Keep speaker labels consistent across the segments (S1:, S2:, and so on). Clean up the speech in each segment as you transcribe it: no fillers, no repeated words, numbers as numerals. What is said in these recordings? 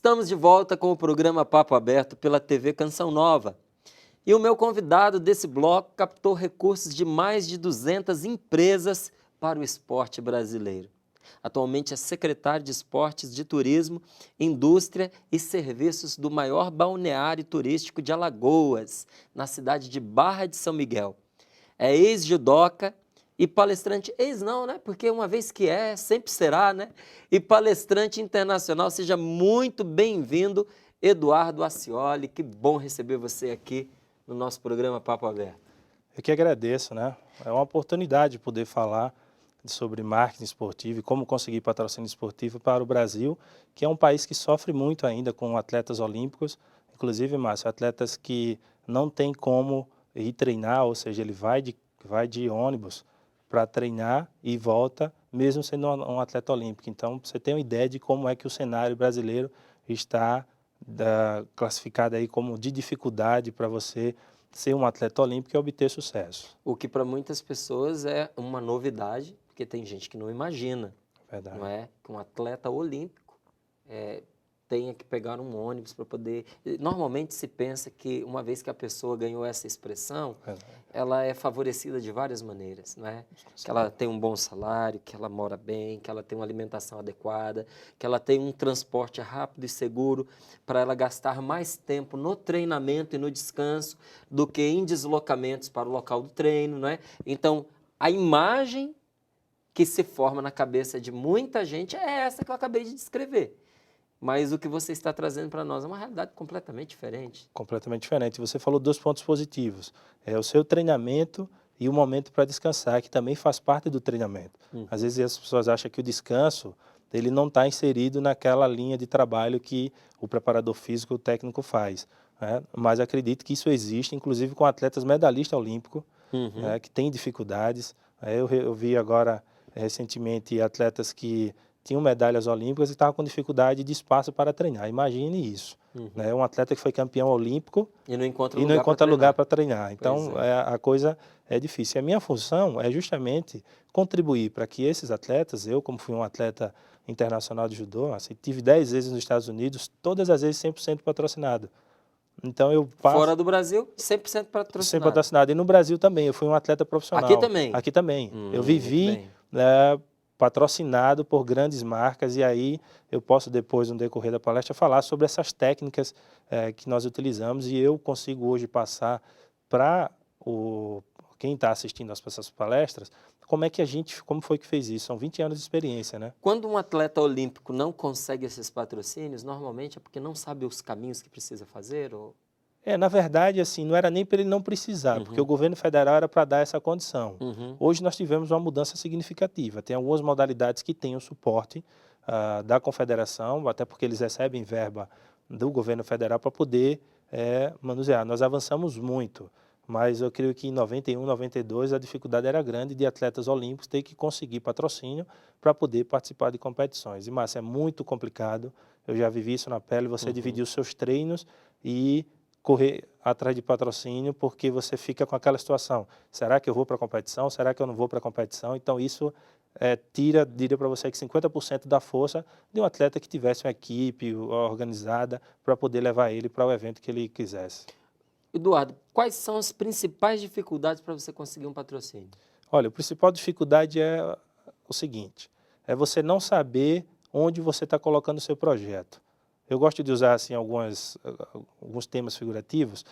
S1: Estamos de volta com o programa Papo Aberto pela TV Canção Nova. E o meu convidado desse bloco captou recursos de mais de 200 empresas para o esporte brasileiro. Atualmente é secretário de Esportes, de Turismo, Indústria e Serviços do maior balneário turístico de Alagoas, na cidade de Barra de São Miguel. É ex-judoca e palestrante, ex não, né? Porque uma vez que é, sempre será, né? E palestrante internacional. Seja muito bem-vindo, Eduardo Acioli. Que bom receber você aqui no nosso programa Papo Aberto.
S2: Eu que agradeço, né? É uma oportunidade poder falar sobre marketing esportivo e como conseguir patrocínio esportivo para o Brasil, que é um país que sofre muito ainda com atletas olímpicos, inclusive, Márcio, atletas que não tem como ir treinar, ou seja, ele vai de ônibus para treinar e volta, mesmo sendo um atleta olímpico. Então, você tem uma ideia de como é que o cenário brasileiro está classificado aí como de dificuldade para você ser um atleta olímpico e obter sucesso.
S1: O que para muitas pessoas é uma novidade, porque tem gente que não imagina,
S2: Verdade.
S1: não é? Que um atleta olímpico tenha que pegar um ônibus para poder... Normalmente se pensa que uma vez que a pessoa ganhou essa expressão, ela é favorecida de várias maneiras, não é? Que ela tem um bom salário, que ela mora bem, que ela tem uma alimentação adequada, que ela tem um transporte rápido e seguro para ela gastar mais tempo no treinamento e no descanso do que em deslocamentos para o local do treino, não é? Então, a imagem que se forma na cabeça de muita gente é essa que eu acabei de descrever. Mas o que você está trazendo para nós é uma realidade completamente diferente.
S2: Completamente diferente. Você falou dois pontos positivos. É o seu treinamento e o momento para descansar, que também faz parte do treinamento. Às vezes as pessoas acham que o descanso ele não está inserido naquela linha de trabalho que o preparador físico, o técnico faz. Né? Mas acredito que isso existe, inclusive com atletas medalhistas olímpicos, que têm dificuldades. Eu vi agora, recentemente, atletas que tinham medalhas olímpicas e estavam com dificuldade de espaço para treinar. Imagine isso. Né? Um atleta que foi campeão olímpico
S1: e não encontra
S2: lugar para treinar. Então, a coisa é difícil. A minha função é justamente contribuir para que esses atletas, eu como fui um atleta internacional de judô, assim, tive 10 vezes nos Estados Unidos, todas as vezes 100% patrocinado. Então, eu passo...
S1: Fora do Brasil, 100% patrocinado.
S2: 100% patrocinado. E no Brasil também, eu fui um atleta profissional.
S1: Aqui também?
S2: Aqui também. Eu vivi patrocinado por grandes marcas e aí eu posso depois, no decorrer da palestra, falar sobre essas técnicas que nós utilizamos e eu consigo hoje passar para quem está assistindo essas palestras, como foi que fez isso? São 20 anos de experiência, né?
S1: Quando um atleta olímpico não consegue esses patrocínios, normalmente é porque não sabe os caminhos que precisa fazer? Ou...
S2: Na verdade, assim, não era nem para ele não precisar, porque o governo federal era para dar essa condição. Hoje nós tivemos uma mudança significativa. Tem algumas modalidades que têm o suporte da confederação, até porque eles recebem verba do governo federal para poder manusear. Nós avançamos muito, mas eu creio que em 91, 92 a dificuldade era grande de atletas olímpicos ter que conseguir patrocínio para poder participar de competições. E, Márcio, é muito complicado, eu já vivi isso na pele, você dividir os seus treinos e correr atrás de patrocínio, porque você fica com aquela situação, será que eu vou para a competição, será que eu não vou para a competição? Então isso diria para você que 50% da força de um atleta que tivesse uma equipe organizada para poder levar ele para o evento que ele quisesse.
S1: Eduardo, quais são as principais dificuldades para você conseguir um patrocínio?
S2: Olha, a principal dificuldade é o seguinte, é você não saber onde você está colocando o seu projeto. Eu gosto de usar assim, alguns temas figurativos.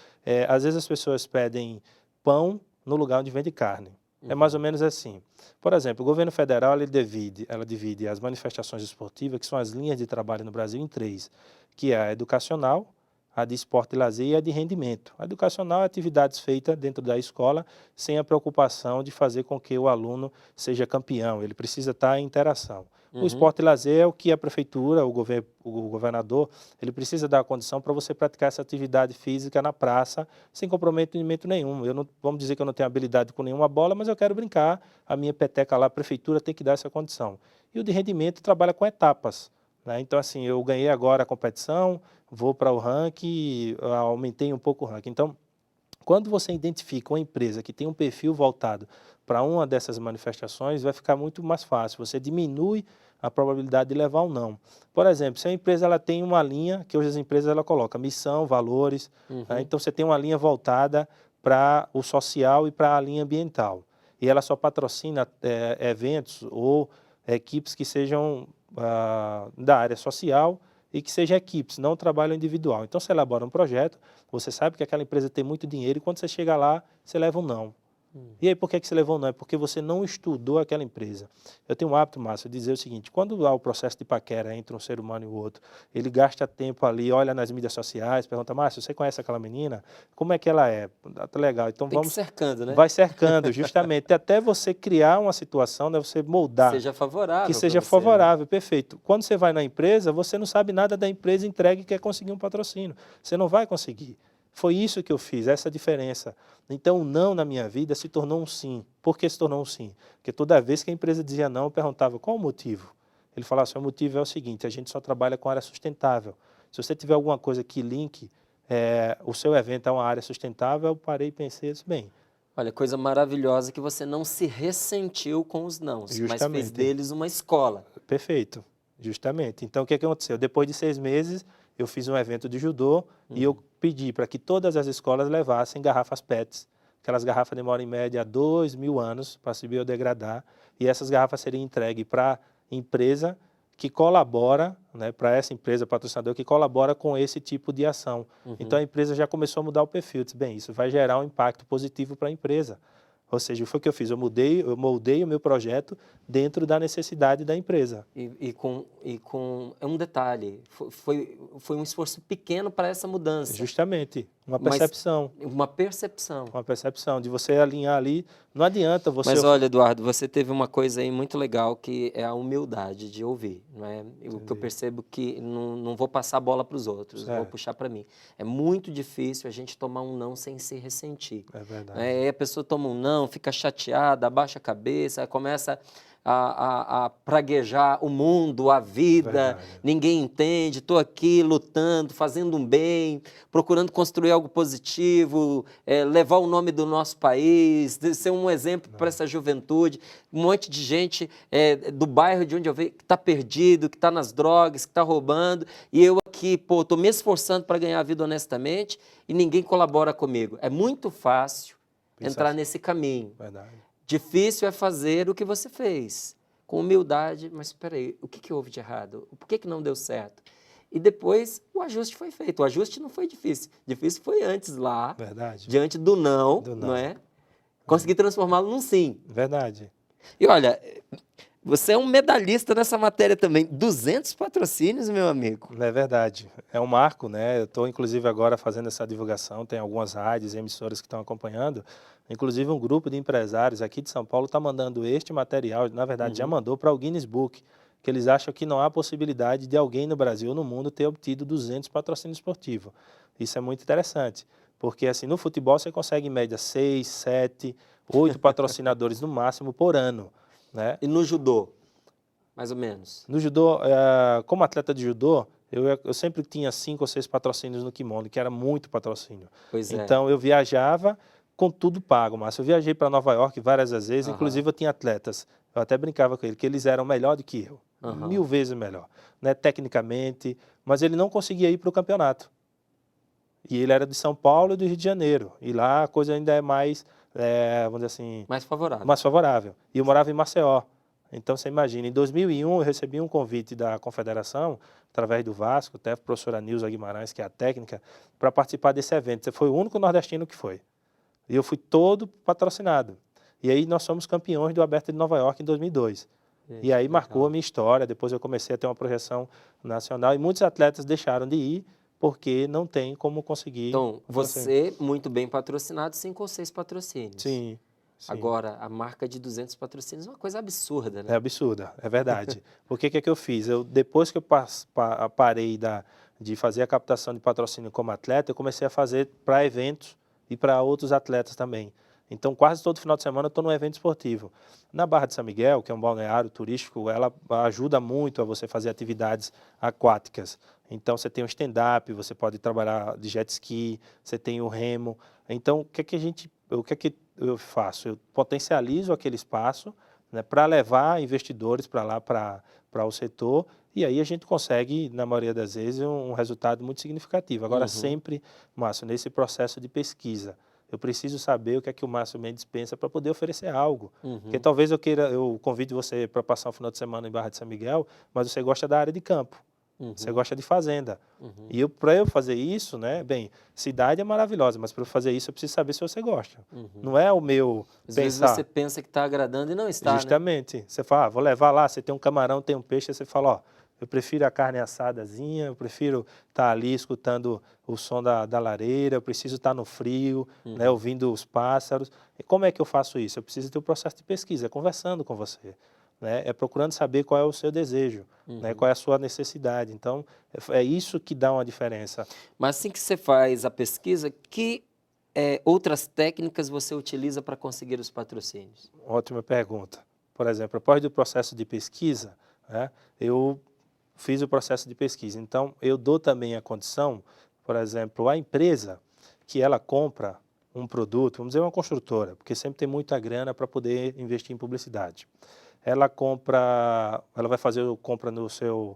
S2: Às vezes as pessoas pedem pão no lugar onde vende carne. É mais ou menos assim. Por exemplo, o governo federal ela divide as manifestações esportivas, que são as linhas de trabalho no Brasil, em 3, que é a educacional, a de esporte e lazer e a de rendimento. A educacional é atividades feitas dentro da escola sem a preocupação de fazer com que o aluno seja campeão. Ele precisa estar em interação. O esporte e lazer é o que a prefeitura, o governador, ele precisa dar a condição para você praticar essa atividade física na praça sem comprometimento nenhum. Vamos dizer que eu não tenho habilidade com nenhuma bola, mas eu quero brincar, a minha peteca lá, a prefeitura tem que dar essa condição. E o de rendimento trabalha com etapas. Né? Então, assim, eu ganhei agora a competição, vou para o ranking, aumentei um pouco o ranking. Então, quando você identifica uma empresa que tem um perfil voltado para uma dessas manifestações, vai ficar muito mais fácil. Você diminui a probabilidade de levar ou não. Por exemplo, se a empresa ela tem uma linha, que hoje as empresas ela coloca missão, valores, né? Então você tem uma linha voltada para o social e para a linha ambiental. E ela só patrocina eventos ou equipes que sejam da área social e que sejam equipes, não trabalho individual. Então você elabora um projeto, você sabe que aquela empresa tem muito dinheiro e quando você chega lá, você leva um não. E aí, por que você levou um não? É porque você não estudou aquela empresa. Eu tenho um hábito, Márcio, de dizer o seguinte, quando há o processo de paquera entre um ser humano e o outro, ele gasta tempo ali, olha nas mídias sociais, pergunta, Márcio, você conhece aquela menina? Como é que ela é? Tá legal, então
S1: Tem
S2: vamos...
S1: que ir cercando, né?
S2: Vai cercando, justamente, até você criar uma situação, né, você moldar.
S1: Seja favorável
S2: Que
S1: para
S2: seja
S1: você,
S2: favorável, perfeito. Quando você vai na empresa, você não sabe nada da empresa entregue e quer conseguir um patrocínio. Você não vai conseguir. Foi isso que eu fiz, essa diferença. Então, o não na minha vida se tornou um sim. Por que se tornou um sim? Porque toda vez que a empresa dizia não, eu perguntava qual o motivo. Ele falava assim, o motivo é o seguinte, a gente só trabalha com área sustentável. Se você tiver alguma coisa que linke o seu evento a uma área sustentável, eu parei e pensei, bem...
S1: Olha, coisa maravilhosa que você não se ressentiu com os nãos, mas fez deles uma escola.
S2: Perfeito, justamente. Então, o que aconteceu? Depois de 6 meses, eu fiz um evento de judô e eu pedi para que todas as escolas levassem garrafas PETs. Aquelas garrafas demoram em média 2.000 anos para se biodegradar e essas garrafas seriam entregues para a empresa que colabora, né, para essa empresa patrocinadora que colabora com esse tipo de ação. Então a empresa já começou a mudar o perfil, disse, bem, isso vai gerar um impacto positivo para a empresa. Ou seja, foi o que eu fiz, eu moldei o meu projeto dentro da necessidade da empresa.
S1: É um detalhe, foi um esforço pequeno para essa mudança.
S2: Justamente, uma percepção.
S1: Uma percepção.
S2: Uma percepção de você alinhar ali, não adianta você...
S1: Mas olha, Eduardo, você teve uma coisa aí muito legal que é a humildade de ouvir, não é? O que eu percebo que não vou passar a bola para os outros, vou puxar para mim. É muito difícil a gente tomar um não sem se ressentir.
S2: É verdade.
S1: Aí a pessoa toma um não, fica chateada, abaixa a cabeça, começa a praguejar o mundo, a vida,
S2: Verdade.
S1: Ninguém entende, estou aqui lutando, fazendo um bem, procurando construir algo positivo, levar o nome do nosso país, ser um exemplo para essa juventude, um monte de gente do bairro de onde eu venho que está perdido, que está nas drogas, que está roubando, e eu aqui, pô, estou me esforçando para ganhar a vida honestamente e ninguém colabora comigo. É muito fácil entrar nesse caminho.
S2: Verdade.
S1: Difícil é fazer o que você fez, com humildade, mas espera aí, o que houve de errado? Por que não deu certo? E depois o ajuste foi feito. O ajuste não foi difícil. Difícil foi antes lá,
S2: Verdade.
S1: diante do não, não é? Conseguir transformá-lo num sim.
S2: Verdade.
S1: E olha, você é um medalhista nessa matéria também. 200 patrocínios, meu amigo.
S2: É verdade. É um marco, né? Eu estou, inclusive, agora fazendo essa divulgação. Tem algumas rádios e emissoras que estão acompanhando. Inclusive, um grupo de empresários aqui de São Paulo está mandando este material, na verdade, já mandou para o Guinness Book, que eles acham que não há possibilidade de alguém no Brasil ou no mundo ter obtido 200 patrocínios esportivos. Isso é muito interessante, porque assim, no futebol você consegue em média 6, 7, 8 patrocinadores no máximo por ano. Né?
S1: E no judô, mais ou menos?
S2: No judô, como atleta de judô, eu sempre tinha 5 ou 6 patrocínios no kimono, que era muito patrocínio.
S1: Pois é.
S2: Então eu viajava com tudo pago, Márcio. Eu viajei para Nova York várias vezes, inclusive eu tinha atletas, eu até brincava com ele, que eles eram melhor do que eu, 1000 vezes melhor, né? Tecnicamente, mas ele não conseguia ir para o campeonato. E ele era de São Paulo e do Rio de Janeiro, e lá a coisa ainda é mais, vamos dizer assim...
S1: Mais favorável.
S2: Mais favorável. E eu morava em Maceió. Então, você imagina, em 2001 eu recebi um convite da Confederação, através do Vasco, até a professora Nilza Guimarães, que é a técnica, para participar desse evento. Você foi o único nordestino que foi. E eu fui todo patrocinado. E aí nós somos campeões do Aberto de Nova York em 2002. E aí marcou a minha história, depois eu comecei a ter uma projeção nacional e muitos atletas deixaram de ir porque não tem como conseguir.
S1: Então, você muito bem patrocinado, 5 ou 6 patrocínios.
S2: Sim.
S1: Agora, a marca de 200 patrocínios é uma coisa absurda, né?
S2: É absurda, é verdade. Porque o que eu fiz? Depois que eu parei de fazer a captação de patrocínio como atleta, eu comecei a fazer para eventos e para outros atletas também. Então, quase todo final de semana eu estou num evento esportivo. Na Barra de São Miguel, que é um balneário turístico, ela ajuda muito a você fazer atividades aquáticas. Então, você tem o stand-up, você pode trabalhar de jet ski, você tem o remo. Então, o que eu faço? Eu potencializo aquele espaço, né, para levar investidores para lá, para o setor, e aí a gente consegue, na maioria das vezes, um resultado muito significativo. Agora, sempre, Márcio, nesse processo de pesquisa, eu preciso saber o que é que o Márcio Mendes pensa para poder oferecer algo. Porque talvez eu convide você para passar um final de semana em Barra de São Miguel, mas você gosta da área de campo. Você gosta de fazenda. E para eu fazer isso, né, bem, cidade é maravilhosa, mas para eu fazer isso eu preciso saber se você gosta. Não é o meu
S1: Às
S2: pensar.
S1: vezes você pensa que está agradando e não está,
S2: Justamente. Né? Você fala, vou levar lá, você tem um camarão, tem um peixe, aí você fala, ó, eu prefiro a carne assadazinha, eu prefiro estar ali escutando o som da lareira, eu preciso estar no frio, né, ouvindo os pássaros. E como é que eu faço isso? Eu preciso ter um processo de pesquisa, conversando com você. Né, é procurando saber qual é o seu desejo, né, qual é a sua necessidade. Então, é isso que dá uma diferença.
S1: Mas assim que você faz a pesquisa, que outras técnicas você utiliza para conseguir os patrocínios?
S2: Ótima pergunta. Por exemplo, após o processo de pesquisa, né, eu fiz o processo de pesquisa. Então, eu dou também a condição, por exemplo, a empresa que ela compra um produto, vamos dizer uma construtora, porque sempre tem muita grana para poder investir em publicidade. Ela vai fazer compra no seu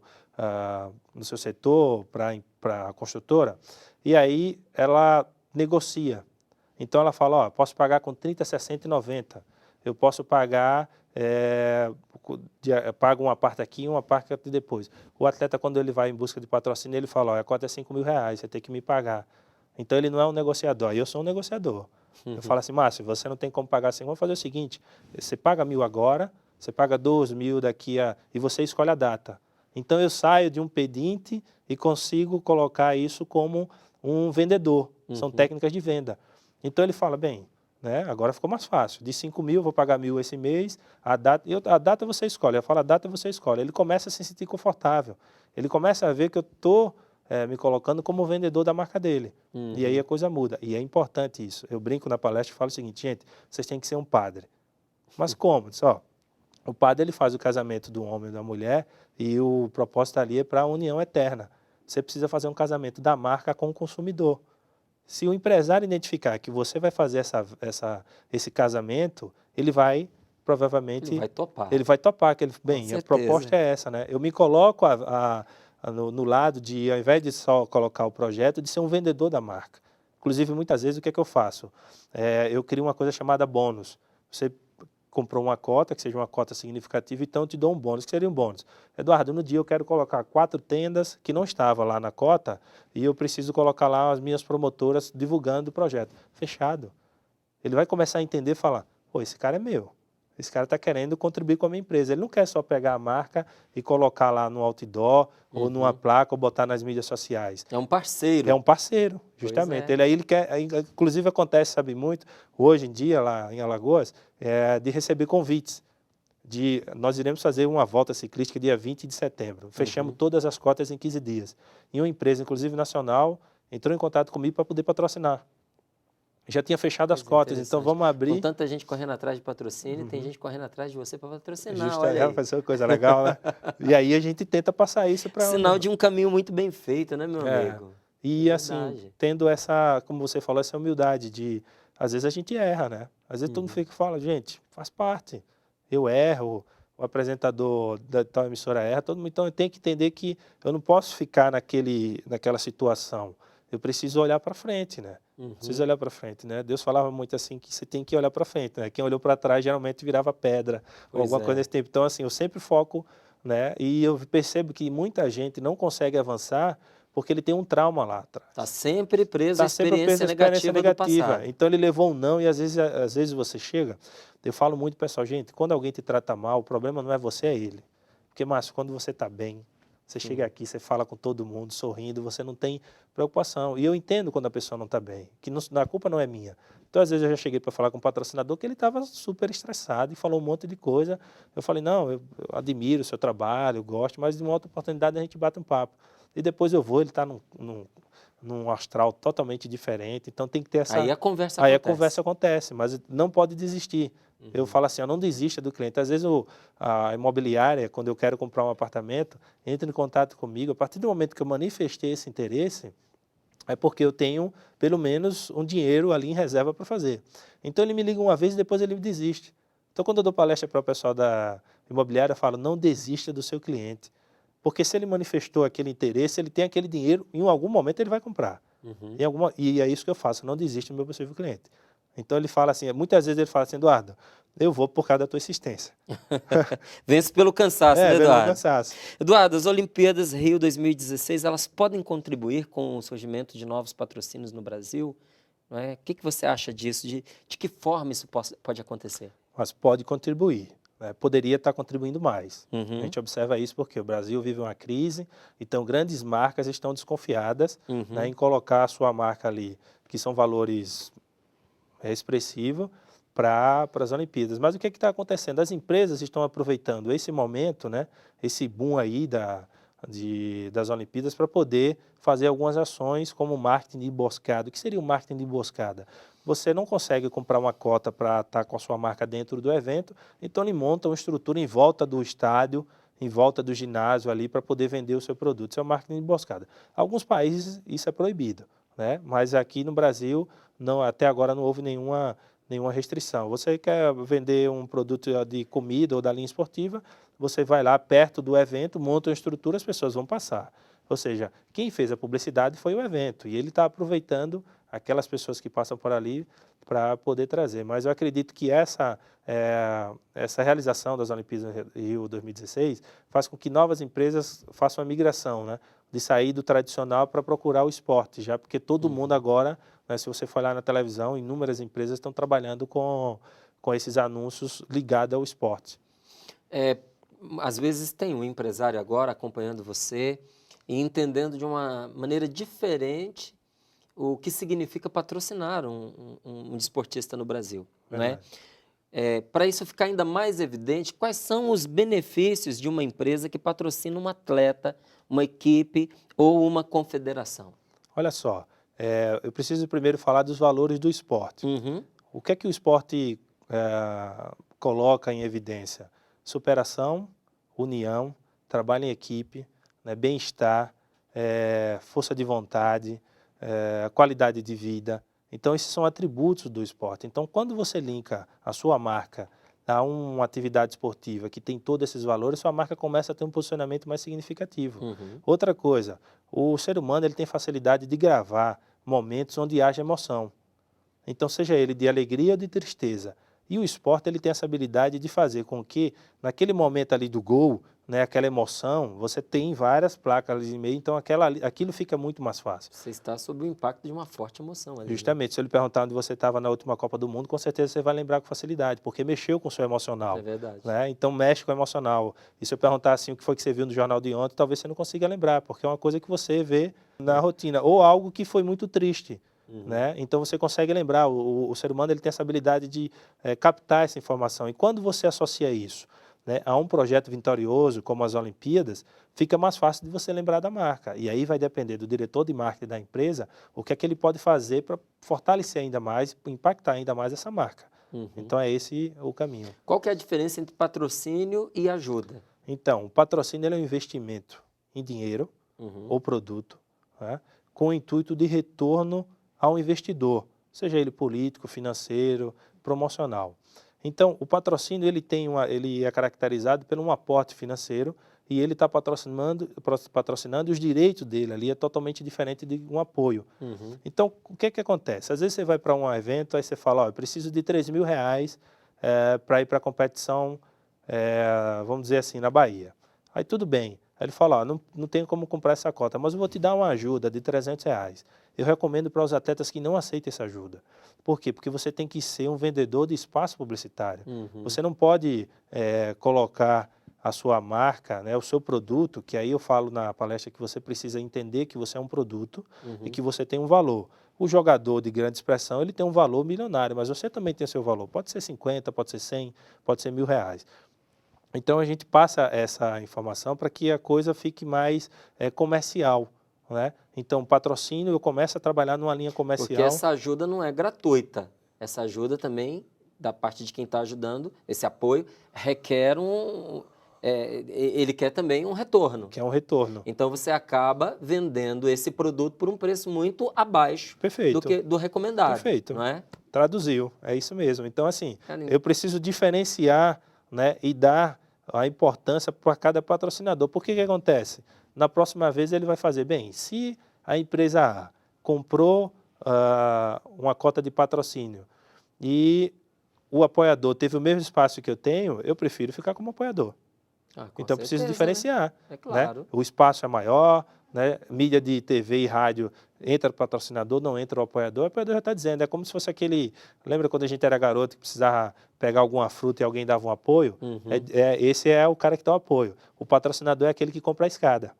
S2: setor para a construtora, e aí ela negocia. Então ela fala, ó, posso pagar com 30, 60 e 90. Eu posso pagar, pago uma parte aqui e uma parte aqui depois. O atleta, quando ele vai em busca de patrocínio, ele fala, ó, a cota é R$ 5.000, você tem que me pagar. Então ele não é um negociador, eu sou um negociador. Eu falo assim, Márcio, você não tem como pagar assim, vamos fazer o seguinte, você paga 1.000 agora, você paga 2.000 daqui a... e você escolhe a data. Então eu saio de um pedinte e consigo colocar isso como um vendedor. São técnicas de venda. Então ele fala, bem, né, agora ficou mais fácil. De 5.000, vou pagar 1.000 esse mês, a data você escolhe. Eu falo, a data você escolhe. Ele começa a se sentir confortável. Ele começa a ver que eu estou me colocando como vendedor da marca dele. E aí a coisa muda. E é importante isso. Eu brinco na palestra e falo o seguinte, gente, vocês têm que ser um padre. Mas como? Diz, ó, o padre ele faz o casamento do homem e da mulher e o propósito ali é para a união eterna. Você precisa fazer um casamento da marca com o consumidor. Se o empresário identificar que você vai fazer esse casamento, ele vai provavelmente...
S1: Ele vai topar.
S2: Ele vai topar. Bem, a proposta é essa, né? Eu me coloco no lado de, ao invés de só colocar o projeto, de ser um vendedor da marca. Inclusive, muitas vezes, o que é que eu faço? Eu crio uma coisa chamada bônus. Você comprou uma cota, que seja uma cota significativa, então eu te dou um bônus. O que seria um bônus? Eduardo, no dia eu quero colocar 4 tendas que não estavam lá na cota e eu preciso colocar lá as minhas promotoras divulgando o projeto. Fechado. Ele vai começar a entender e falar, pô, esse cara é meu. Esse cara está querendo contribuir com a minha empresa. Ele não quer só pegar a marca e colocar lá no outdoor ou numa placa ou botar nas mídias sociais.
S1: É um parceiro.
S2: É um parceiro, justamente. Ele quer, inclusive acontece, sabe muito, hoje em dia lá em Alagoas, de receber convites. Nós iremos fazer uma volta ciclística dia 20 de setembro. Fechamos todas as cotas em 15 dias. E uma empresa, inclusive nacional, entrou em contato comigo para poder patrocinar. Já tinha fechado as cotas, então vamos abrir.
S1: Com tanta gente correndo atrás de patrocínio, tem gente correndo atrás de você para patrocinar.
S2: Justamente, vai ser uma coisa legal, né? E aí a gente tenta passar isso para...
S1: Sinal de um caminho muito bem feito, né, meu amigo?
S2: E assim, tendo essa, como você falou, essa humildade de... Às vezes a gente erra, né? Às vezes todo mundo fica e fala, gente, faz parte. Eu erro, o apresentador da tal emissora erra, todo mundo. Então eu tenho que entender que eu não posso ficar naquela situação. Eu preciso olhar para frente, né? Preciso olhar para frente, né? Deus falava muito assim que você tem que olhar para frente, né? Quem olhou para trás geralmente virava pedra ou alguma coisa desse tipo. Então assim, eu sempre foco, né? E eu percebo que muita gente não consegue avançar porque ele tem um trauma lá atrás.
S1: Está sempre preso à experiência negativa do passado.
S2: Então ele levou um não e às vezes você chega, eu falo muito pessoal, gente, quando alguém te trata mal, o problema não é você, é ele. Porque, Márcio, quando você está bem, você chega aqui, você fala com todo mundo, sorrindo, você não tem preocupação. E eu entendo quando a pessoa não está bem, que a culpa não é minha. Então, às vezes, eu já cheguei para falar com um patrocinador que ele estava super estressado e falou um monte de coisa. Eu falei, não, eu admiro o seu trabalho, eu gosto, mas de uma outra oportunidade a gente bate um papo. E depois eu vou, ele está num astral totalmente diferente, então tem que ter essa...
S1: Aí a conversa
S2: acontece. Aí a conversa acontece, mas não pode desistir. Eu falo assim, não desista do cliente. Às vezes a imobiliária, quando eu quero comprar um apartamento, entra em contato comigo. A partir do momento que eu manifestei esse interesse, é porque eu tenho pelo menos um dinheiro ali em reserva para fazer. Então ele me liga uma vez e depois ele desiste. Então, quando eu dou palestra para o pessoal da imobiliária, eu falo, não desista do seu cliente. Porque se ele manifestou aquele interesse, ele tem aquele dinheiro, em algum momento ele vai comprar.
S1: Uhum.
S2: E é isso que eu faço, não desista do meu possível cliente. Então ele fala assim, muitas vezes ele fala assim, Eduardo, eu vou por causa da tua insistência.
S1: Vence pelo cansaço, né,
S2: pelo
S1: Eduardo?
S2: cansaço.
S1: Eduardo, as Olimpíadas Rio 2016, elas podem contribuir com o surgimento de novos patrocínios no Brasil? Não é? O que você acha disso? De que forma isso pode acontecer?
S2: Mas pode contribuir. Né? Poderia estar contribuindo mais.
S1: Uhum.
S2: A gente observa isso porque o Brasil vive uma crise, então grandes marcas estão desconfiadas né, em colocar a sua marca ali, que são valores expressivos, para as Olimpíadas. Mas o que está acontecendo? As empresas estão aproveitando esse momento, né, esse boom aí das Olimpíadas para poder fazer algumas ações como marketing de emboscada. O que seria o marketing de emboscada? Você não consegue comprar uma cota para estar com a sua marca dentro do evento, então ele monta uma estrutura em volta do estádio, em volta do ginásio ali para poder vender o seu produto. Isso é o marketing de emboscada. Alguns países isso é proibido, né? Mas aqui no Brasil, não, até agora não houve nenhuma restrição. Você quer vender um produto de comida ou da linha esportiva, você vai lá perto do evento, monta uma estrutura, as pessoas vão passar. Ou seja, quem fez a publicidade foi o evento e ele está aproveitando aquelas pessoas que passam por ali para poder trazer. Mas eu acredito que essa realização das Olimpíadas Rio 2016 faz com que novas empresas façam a migração, né, de sair do tradicional para procurar o esporte, já porque todo mundo agora, né, se você for olhar na televisão, inúmeras empresas estão trabalhando com esses anúncios ligados ao esporte.
S1: Às vezes tem um empresário agora acompanhando você e entendendo de uma maneira diferente o que significa patrocinar um desportista no Brasil. Né? Para isso ficar ainda mais evidente, quais são os benefícios de uma empresa que patrocina um atleta, uma equipe ou uma confederação?
S2: Olha só, eu preciso primeiro falar dos valores do esporte. O que é que o esporte coloca em evidência? Superação, união, trabalho em equipe, né, bem-estar, força de vontade, qualidade de vida. Então, esses são atributos do esporte. Então, quando você linka a sua marca a uma atividade esportiva que tem todos esses valores, sua marca começa a ter um posicionamento mais significativo. Outra coisa, o ser humano ele tem facilidade de gravar momentos onde haja emoção. Então, seja ele de alegria ou de tristeza. E o esporte ele tem essa habilidade de fazer com que, naquele momento ali do gol, né, aquela emoção, você tem várias placas ali no meio, então aquilo fica muito mais fácil.
S1: Você está sob o impacto de uma forte emoção ali.
S2: Justamente, se eu lhe perguntar onde você estava na última Copa do Mundo, com certeza você vai lembrar com facilidade, porque mexeu com o seu emocional.
S1: É verdade.
S2: Né? Então mexe com o emocional. E se eu perguntar assim o que foi que você viu no jornal de ontem, talvez você não consiga lembrar, porque é uma coisa que você vê na rotina, ou algo que foi muito triste. Né? Então você consegue lembrar, o ser humano ele tem essa habilidade de captar essa informação. E quando você associa isso, né, a um projeto vitorioso como as Olimpíadas, fica mais fácil de você lembrar da marca. E aí vai depender do diretor de marketing da empresa, o que é que ele pode fazer para fortalecer ainda mais, impactar ainda mais essa marca. Então é esse o caminho.
S1: Qual que é a diferença entre patrocínio e ajuda?
S2: Então, o patrocínio é um investimento em dinheiro ou produto, né, com o intuito de retorno ao investidor, seja ele político, financeiro, promocional. Então, o patrocínio ele é caracterizado por um aporte financeiro e ele está patrocinando e os direitos dele ali é totalmente diferente de um apoio. Então, o que acontece? Às vezes você vai para um evento, aí você fala, eu preciso de R$3.000 para ir para a competição, vamos dizer assim, na Bahia. Aí tudo bem. Aí ele fala, não tenho como comprar essa cota, mas eu vou te dar uma ajuda de R$300. Eu recomendo para os atletas que não aceitem essa ajuda. Por quê? Porque você tem que ser um vendedor de espaço publicitário. Você não pode colocar a sua marca, né, o seu produto, que aí eu falo na palestra que você precisa entender que você é um produto e que você tem um valor. O jogador de grande expressão, ele tem um valor milionário, mas você também tem o seu valor. Pode ser 50, pode ser 100, pode ser R$1.000. Então, a gente passa essa informação para que a coisa fique mais comercial. Né? Então, o patrocínio, eu começo a trabalhar numa linha comercial.
S1: Porque essa ajuda não é gratuita. Essa ajuda também, da parte de quem está ajudando, esse apoio, requer ele quer também um retorno.
S2: Que é um retorno.
S1: Então, você acaba vendendo esse produto por um preço muito abaixo do recomendado.
S2: Perfeito.
S1: Não é?
S2: Traduziu, é isso mesmo. Então, assim,
S1: Cara,
S2: eu preciso diferenciar, né, e dar a importância para cada patrocinador. Por que acontece? Na próxima vez ele vai fazer, bem, se a empresa A comprou uma cota de patrocínio e o apoiador teve o mesmo espaço que eu tenho, eu prefiro ficar como apoiador.
S1: com
S2: Então, eu preciso
S1: certeza,
S2: diferenciar.
S1: né? É
S2: Né?
S1: claro.
S2: O espaço é maior, né? Mídia de TV e rádio, entra o patrocinador, não entra o apoiador já está dizendo, é como se fosse aquele... Lembra quando a gente era garoto e precisava pegar alguma fruta e alguém dava um apoio?
S1: Uhum.
S2: Esse é o cara que dá o apoio. O patrocinador é aquele que compra a escada.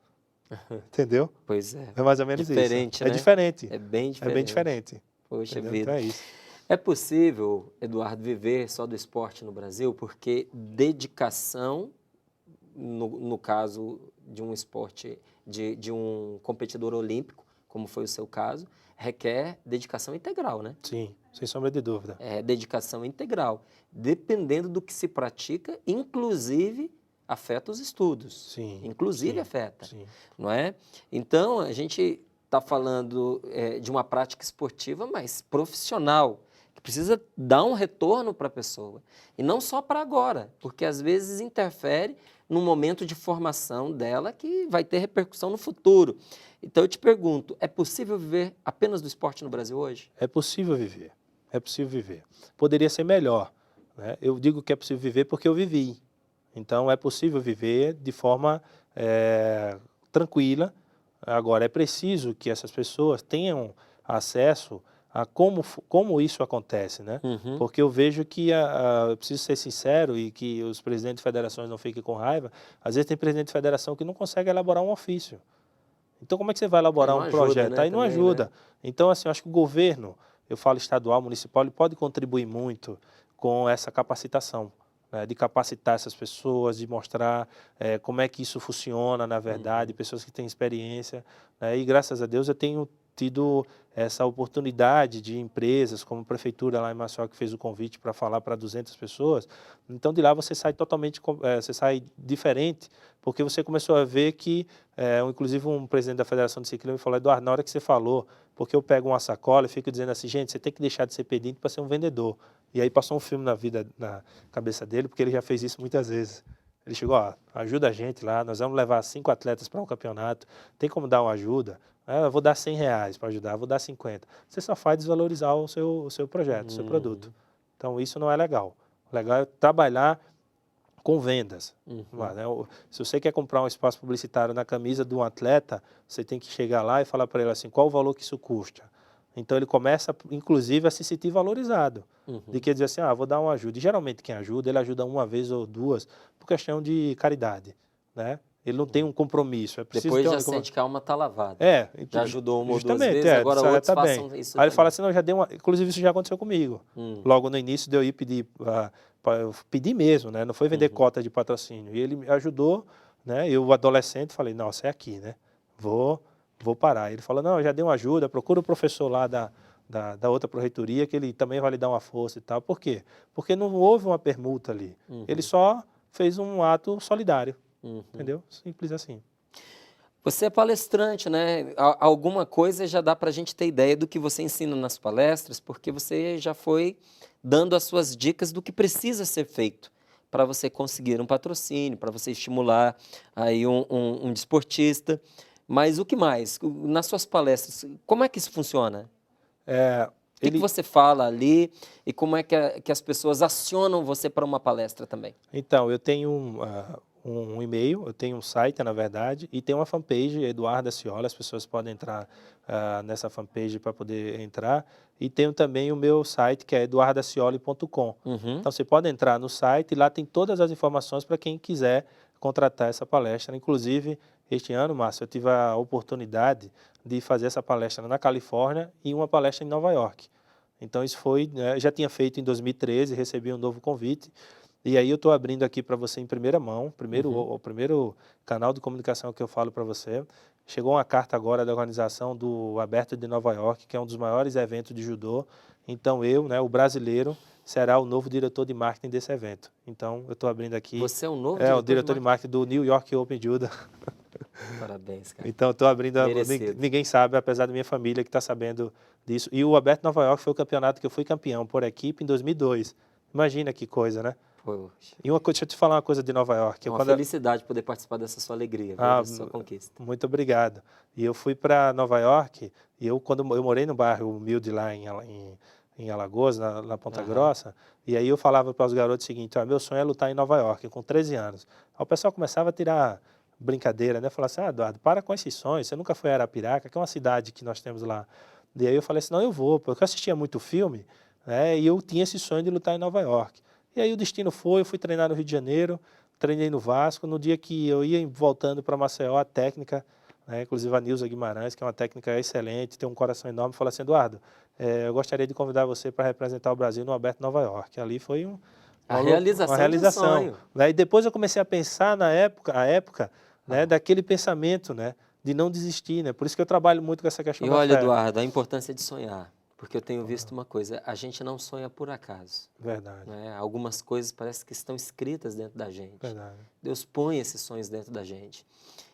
S2: Entendeu?
S1: Pois é.
S2: É mais ou menos
S1: Diferente,
S2: isso.
S1: né?
S2: É diferente.
S1: É bem diferente.
S2: É bem diferente.
S1: Poxa
S2: Entendeu?
S1: vida.
S2: Então é isso.
S1: É possível, Eduardo, viver só do esporte no Brasil? Porque dedicação, no caso de um esporte, de um competidor olímpico, como foi o seu caso, requer dedicação integral, né?
S2: Sim, sem sombra de dúvida.
S1: É dedicação integral. Dependendo do que se pratica, inclusive afeta os estudos.
S2: Sim.
S1: Inclusive
S2: sim,
S1: afeta,
S2: sim.
S1: não é? Então, a gente está falando de uma prática esportiva, mas profissional, que precisa dar um retorno para a pessoa. E não só para agora, porque às vezes interfere num momento de formação dela que vai ter repercussão no futuro. Então, eu te pergunto, é possível viver apenas do esporte no Brasil hoje?
S2: É possível viver. É possível viver. Poderia ser melhor. Né? Eu digo que é possível viver porque eu vivi. Então, é possível viver de forma tranquila. Agora, é preciso que essas pessoas tenham acesso a como isso acontece, né?
S1: Uhum.
S2: Porque eu vejo que, eu preciso ser sincero e que os presidentes de federações não fiquem com raiva, às vezes tem presidente de federação que não consegue elaborar um ofício. Então, como é que você vai elaborar um projeto?
S1: Né,
S2: Aí não
S1: também,
S2: ajuda.
S1: né?
S2: Então, assim, eu acho que o governo, eu falo estadual, municipal, ele pode contribuir muito com essa capacitação, né, de capacitar essas pessoas, de mostrar como é que isso funciona, na verdade, pessoas que têm experiência. Né, e, graças a Deus, eu tenho tido essa oportunidade de empresas, como a prefeitura lá em Maceió, que fez o convite para falar para 200 pessoas. Então, de lá você sai totalmente, você sai diferente, porque você começou a ver que, inclusive um presidente da Federação de Ciclismo me falou, Eduardo, na hora que você falou, porque eu pego uma sacola e fico dizendo assim, gente, você tem que deixar de ser pedinte para ser um vendedor. E aí passou um filme na cabeça dele, porque ele já fez isso muitas vezes. Ele chegou, ó, ajuda a gente lá, nós vamos levar 5 atletas para um campeonato, tem como dar uma ajuda? Eu vou dar R$100 para ajudar, vou dar 50. Você só faz desvalorizar o seu projeto, o seu produto. Então, isso não é legal. O legal é trabalhar com vendas. Né? Se você quer comprar um espaço publicitário na camisa de um atleta, você tem que chegar lá e falar para ele assim, qual o valor que isso custa? Então, ele começa, inclusive, a se sentir valorizado. De que dizer assim, vou dar uma ajuda. E, geralmente, quem ajuda, ele ajuda uma vez ou duas por questão de caridade, né? Ele não tem um compromisso. É preciso
S1: Depois
S2: ter
S1: já sente que a alma está lavada. Já ajudou uma ou duas
S2: justamente,
S1: vezes, agora outros
S2: tá
S1: façam
S2: bem.
S1: isso
S2: Aí ele
S1: também.
S2: fala assim, não, já dei uma... Inclusive, isso já aconteceu comigo. Logo no início de eu ir pedir, eu pedi mesmo, né? Não foi vender cota de patrocínio. E ele me ajudou, né? Eu, adolescente, falei, nossa, é aqui, né? Vou parar. Ele falou, não, eu já dei uma ajuda, procura o professor lá da outra pró-reitoria, que ele também vai lhe dar uma força e tal. Por quê? Porque não houve uma permuta ali. Ele só fez um ato solidário. Entendeu? Simples assim.
S1: Você é palestrante, né? Alguma coisa já dá para a gente ter ideia do que você ensina nas palestras, porque você já foi dando as suas dicas do que precisa ser feito para você conseguir um patrocínio, para você estimular aí um desportista. Mas o que mais? Nas suas palestras, como é que isso funciona? O que você fala ali e como é que as pessoas acionam você para uma palestra também?
S2: Então, eu tenho um e-mail, eu tenho um site, na verdade, e tem uma fanpage, Eduardo Aciola, as pessoas podem entrar nessa fanpage para poder entrar. E tenho também o meu site, que é eduardacioli.com. Então, você pode entrar no site e lá tem todas as informações para quem quiser contratar essa palestra. Inclusive, este ano, Márcio, eu tive a oportunidade de fazer essa palestra na Califórnia e uma palestra em Nova York. Então, isso foi, já tinha feito em 2013, recebi um novo convite. E aí eu estou abrindo aqui para você em primeira mão, o primeiro canal de comunicação que eu falo para você. Chegou uma carta agora da organização do Aberto de Nova York, que é um dos maiores eventos de judô. Então eu, né, o brasileiro, será o novo diretor de marketing desse evento. Então eu estou abrindo aqui.
S1: Você é o novo
S2: o diretor de marketing do New York Open Judo.
S1: Parabéns, cara.
S2: Então, estou abrindo,
S1: Merecido.
S2: ninguém sabe, apesar da minha família que está sabendo disso. E o Aberto Nova York foi o campeonato que eu fui campeão por equipe em 2002. Imagina que coisa, né?
S1: Poxa,
S2: E deixa eu te falar uma coisa de Nova York.
S1: é uma felicidade poder participar dessa sua alegria, viu, dessa sua conquista.
S2: Muito obrigado. E eu fui para Nova York, e quando eu morei no bairro humilde lá em Alagoas, na Ponta Grossa, e aí eu falava para os garotos o seguinte: meu sonho é lutar em Nova York, com 13 anos. Aí o pessoal começava a tirar brincadeira, né? Falar assim: Eduardo, para com esses sonhos, você nunca foi a Arapiraca, que é uma cidade que nós temos lá. E aí eu falei assim: não, eu vou, porque eu assistia muito filme, né? E eu tinha esse sonho de lutar em Nova York. E aí o destino foi, eu fui treinar no Rio de Janeiro, treinei no Vasco. No dia que eu ia voltando para Maceió, a técnica, né, inclusive a Nilza Guimarães, que é uma técnica excelente, tem um coração enorme, falou assim: Eduardo, eu gostaria de convidar você para representar o Brasil no Aberto Nova York. Ali foi
S1: uma realização de um sonho.
S2: Né? E depois eu comecei a pensar na época né, daquele pensamento, né, de não desistir. Né? Por isso que eu trabalho muito com essa questão
S1: E
S2: da
S1: olha,
S2: fé.
S1: Eduardo, a importância de sonhar. Porque eu tenho visto uma coisa, a gente não sonha por acaso.
S2: Verdade.
S1: Né? Algumas coisas parece que estão escritas dentro da gente.
S2: Verdade.
S1: Deus põe esses sonhos dentro da gente.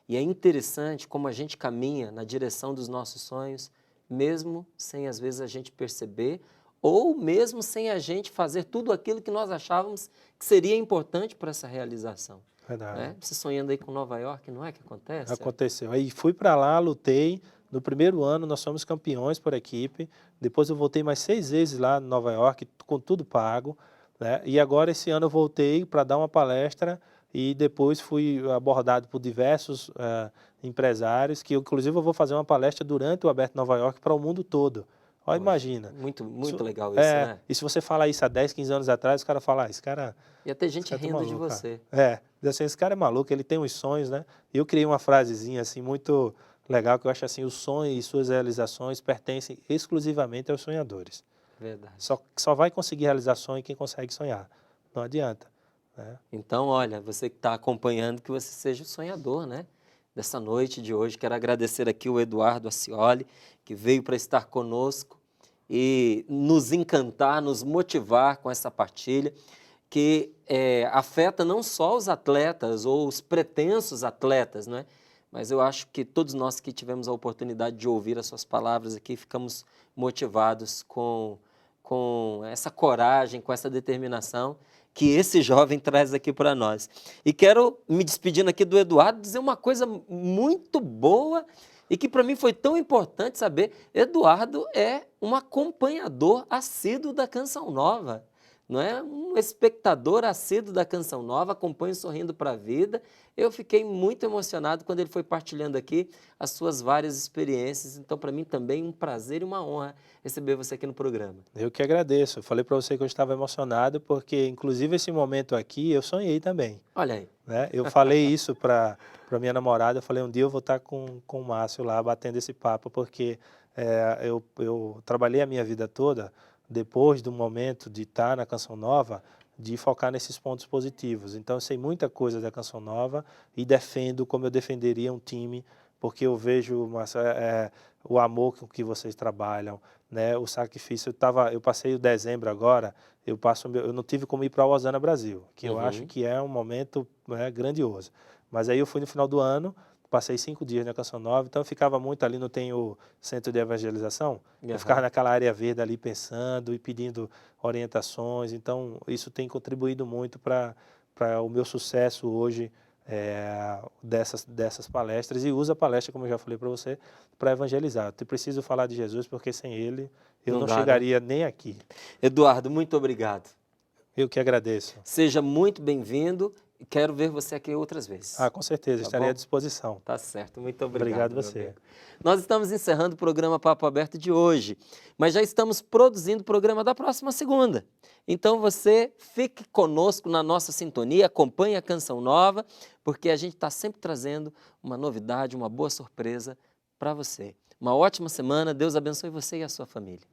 S1: E é interessante como a gente caminha na direção dos nossos sonhos, mesmo sem às vezes a gente perceber, ou mesmo sem a gente fazer tudo aquilo que nós achávamos que seria importante para essa realização.
S2: Verdade.
S1: Né? Você sonhando aí com Nova York, não é que acontece?
S2: Aconteceu. Aí fui para lá, lutei. No primeiro ano nós fomos campeões por equipe. Depois eu voltei mais 6 vezes lá em Nova York, com tudo pago. Né? E agora esse ano eu voltei para dar uma palestra e depois fui abordado por diversos empresários, que inclusive eu vou fazer uma palestra durante o Aberto Nova York para o mundo todo. Olha, imagina.
S1: Muito legal isso, né?
S2: E se você falar isso há 10, 15 anos atrás, os caras falam: esse cara...
S1: Ia ter gente rindo
S2: maluco,
S1: de você.
S2: Diz assim: esse cara é maluco, ele tem uns sonhos, né? E eu criei uma frasezinha assim muito legal, que eu acho assim: os sonhos e suas realizações pertencem exclusivamente aos sonhadores.
S1: Verdade.
S2: Só vai conseguir realizar sonho quem consegue sonhar. Não adianta. Né?
S1: Então, olha, você que está acompanhando, que você seja o sonhador, né? Dessa noite de hoje. Quero agradecer aqui o Eduardo Acioli, que veio para estar conosco e nos encantar, nos motivar com essa partilha, que afeta não só os atletas ou os pretensos atletas, não é? Mas eu acho que todos nós que tivemos a oportunidade de ouvir as suas palavras aqui, ficamos motivados com essa coragem, com essa determinação que esse jovem traz aqui para nós. E quero, me despedindo aqui do Eduardo, dizer uma coisa muito boa e que para mim foi tão importante saber. Eduardo é um acompanhador assíduo da Canção Nova. Não é um espectador assíduo da Canção Nova, acompanha Sorrindo para a Vida. Eu fiquei muito emocionado quando ele foi partilhando aqui as suas várias experiências. Então, para mim também um prazer e uma honra receber você aqui no programa.
S2: Eu que agradeço. Eu falei para você que eu estava emocionado porque, inclusive, esse momento aqui eu sonhei também.
S1: Olha aí.
S2: Né? Eu falei isso para minha namorada. Eu falei: um dia eu vou estar com o Márcio lá batendo esse papo, porque eu trabalhei a minha vida toda depois do momento de estar na Canção Nova, de focar nesses pontos positivos. Então, eu sei muita coisa da Canção Nova e defendo como eu defenderia um time, porque eu vejo o amor com que vocês trabalham, né? O sacrifício. Eu passei o dezembro agora, eu não tive como ir para o Osana Brasil, que eu acho que é um momento grandioso. Mas aí eu fui no final do ano, passei 5 dias na Canção Nova, então eu ficava muito ali, não tem o centro de evangelização, eu ficava naquela área verde ali pensando e pedindo orientações, então isso tem contribuído muito para o meu sucesso hoje dessas palestras, e uso a palestra, como eu já falei para você, para evangelizar. Eu preciso falar de Jesus, porque sem ele eu não chegaria nem aqui.
S1: Eduardo, muito obrigado.
S2: Eu que agradeço.
S1: Seja muito bem-vindo. Quero ver você aqui outras vezes.
S2: Com certeza, estarei à disposição.
S1: Tá certo, muito obrigado.
S2: Obrigado você.
S1: Nós estamos encerrando o programa Papo Aberto de hoje, mas já estamos produzindo o programa da próxima segunda. Então você fique conosco na nossa sintonia, acompanhe a Canção Nova, porque a gente está sempre trazendo uma novidade, uma boa surpresa para você. Uma ótima semana, Deus abençoe você e a sua família.